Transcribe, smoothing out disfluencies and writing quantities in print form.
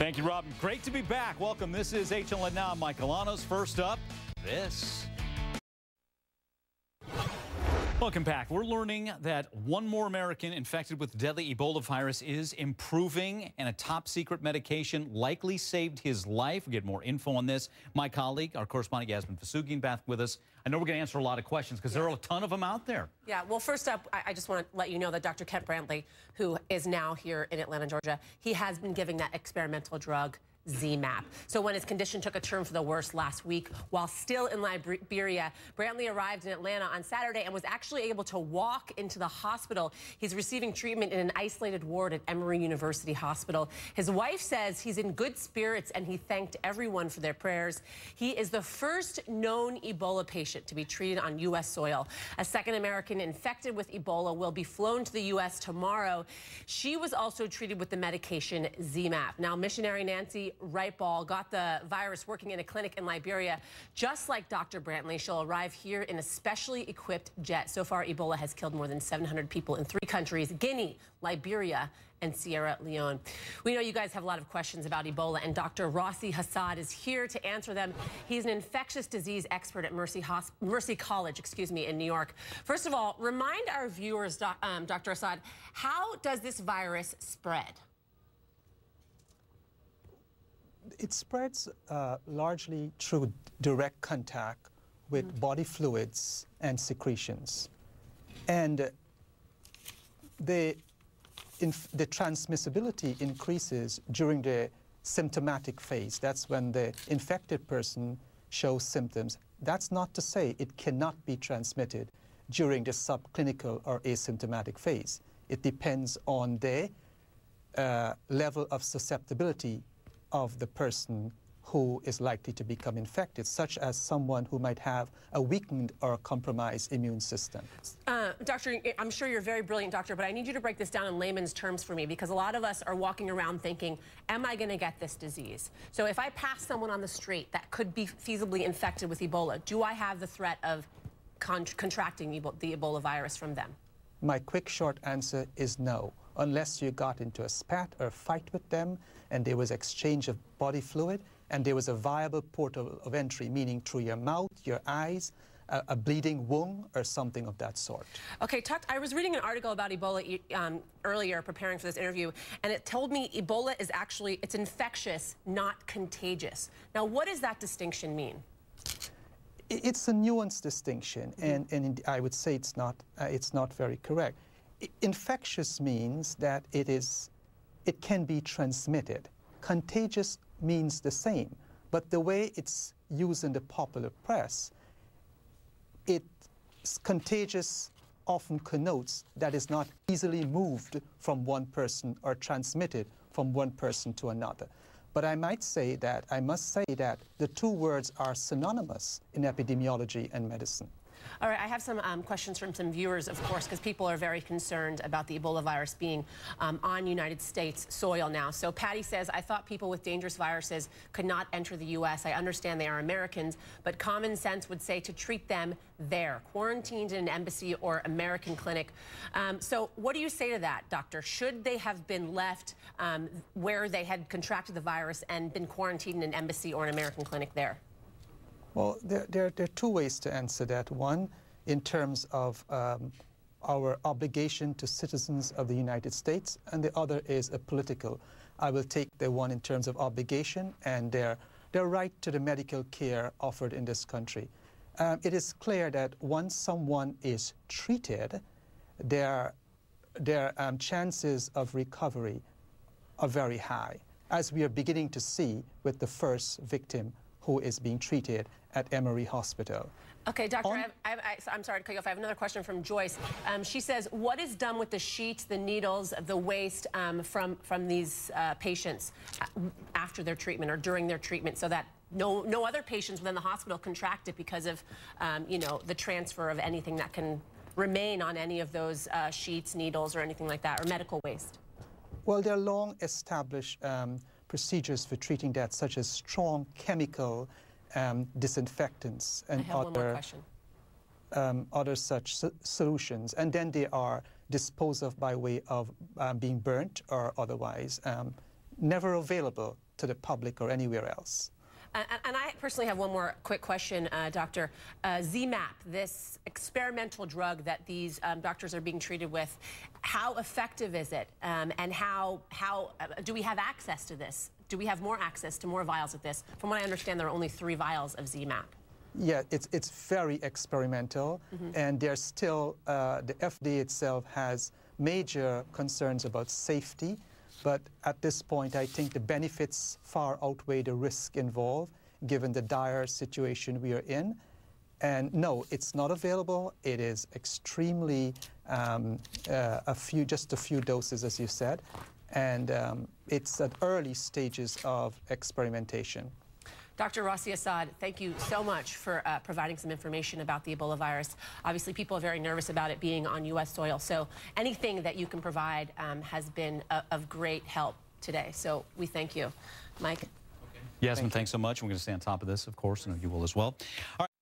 Thank you, Robin. Great to be back. Welcome. This is HLN Now. I'm Michael Anos. First up, this. Welcome back. We're learning that one more American infected with deadly Ebola virus is improving, and a top-secret medication likely saved his life. We'll get more info on this. My colleague, our correspondent Yasmin Fasugian, back with us. I know we're going to answer a lot of questions because there are a ton of them out there. Yeah, well, first up, I just want to let you know that Dr. Kent Brantley, who is now here in Atlanta, Georgia, he has been giving that experimental drug ZMapp. So when his condition took a turn for the worse last week, while still in Liberia, Brantley arrived in Atlanta on Saturday and was actually able to walk into the hospital. He's receiving treatment in an isolated ward at Emory University Hospital. His wife says he's in good spirits and he thanked everyone for their prayers. He is the first known Ebola patient to be treated on U.S. soil. A second American infected with Ebola will be flown to the U.S. tomorrow. She was also treated with the medication ZMapp. Now, missionary Nancy Wrightball got the virus working in a clinic in Liberia. Just like Dr. Brantley, she'll arrive here in a specially equipped jet. So far, Ebola has killed more than 700 people in 3 countries, Guinea, Liberia, and Sierra Leone. We know you guys have a lot of questions about Ebola, and Dr. Rossi Hassad is here to answer them. He's an infectious disease expert at Mercy College, in New York. First of all, remind our viewers, Dr. Hassad, how does this virus spread? It spreads largely through direct contact with body fluids and secretions. And the transmissibility increases during the symptomatic phase. That's when the infected person shows symptoms. That's not to say it cannot be transmitted during the subclinical or asymptomatic phase. It depends on the level of susceptibility of the person who is likely to become infected, such as someone who might have a weakened or compromised immune system. Doctor, I'm sure you're a very brilliant doctor, but I need you to break this down in layman's terms for me, because a lot of us are walking around thinking, am I going to get this disease? So if I pass someone on the street that could be feasibly infected with Ebola, do I have the threat of contracting the Ebola virus from them? My quick, short answer is no, unless you got into a spat or fight with them and there was exchange of body fluid and there was a viable port of entry, meaning through your mouth, your eyes, a bleeding wound or something of that sort. Okay, I was reading an article about Ebola earlier, preparing for this interview, and it told me Ebola is actually, it's infectious, not contagious. Now, what does that distinction mean? It's a nuanced distinction, and I would say it's not very correct. Infectious means that it can be transmitted. Contagious means the same, but the way it's used in the popular press, contagious often connotes that it's not easily moved from one person or transmitted from one person to another. But I must say that the two words are synonymous in epidemiology and medicine. All right, I have some questions from some viewers, of course, because people are very concerned about the Ebola virus being on United States soil now. So Patty says, I thought people with dangerous viruses could not enter the U.S. I understand they are Americans, but common sense would say to treat them there, quarantined in an embassy or American clinic. So what do you say to that, doctor? Should they have been left where they had contracted the virus and been quarantined in an embassy or an American clinic there? Well, there are two ways to answer that. One, in terms of our obligation to citizens of the United States, and the other is a political. I will take the one in terms of obligation and their right to the medical care offered in this country. It is clear that once someone is treated, their chances of recovery are very high, as we are beginning to see with the first victim who is being treated at Emory Hospital. Okay, doctor, I'm sorry to cut you off. I have another question from Joyce. She says, what is done with the sheets, the needles, the waste from these patients after their treatment or during their treatment, so that no other patients within the hospital contract it because of, the transfer of anything that can remain on any of those sheets, needles, or anything like that, or medical waste? Well, there are long-established procedures for treating that, such as strong chemical disinfectants and other such solutions. And then they are disposed of by way of being burnt or otherwise, never available to the public or anywhere else. And I personally have one more quick question, Doctor. ZMapp, this experimental drug that these doctors are being treated with, how effective is it? And how do we have access to this? Do we have more access to more vials of this? From what I understand, there are only 3 vials of ZMapp. Yeah, it's very experimental, and there's still, the FDA itself has major concerns about safety, but at this point I think the benefits far outweigh the risk involved given the dire situation we are in. And no, it's not available. It is extremely, just a few doses, as you said, and it's at early stages of experimentation. Dr. Rossi Hassad, thank you so much for providing some information about the Ebola virus. Obviously, people are very nervous about it being on U.S. soil, so anything that you can provide has been of great help today. So we thank you. Mike? Yasmin, thanks so much. We're going to stay on top of this, of course, and you will as well. All right.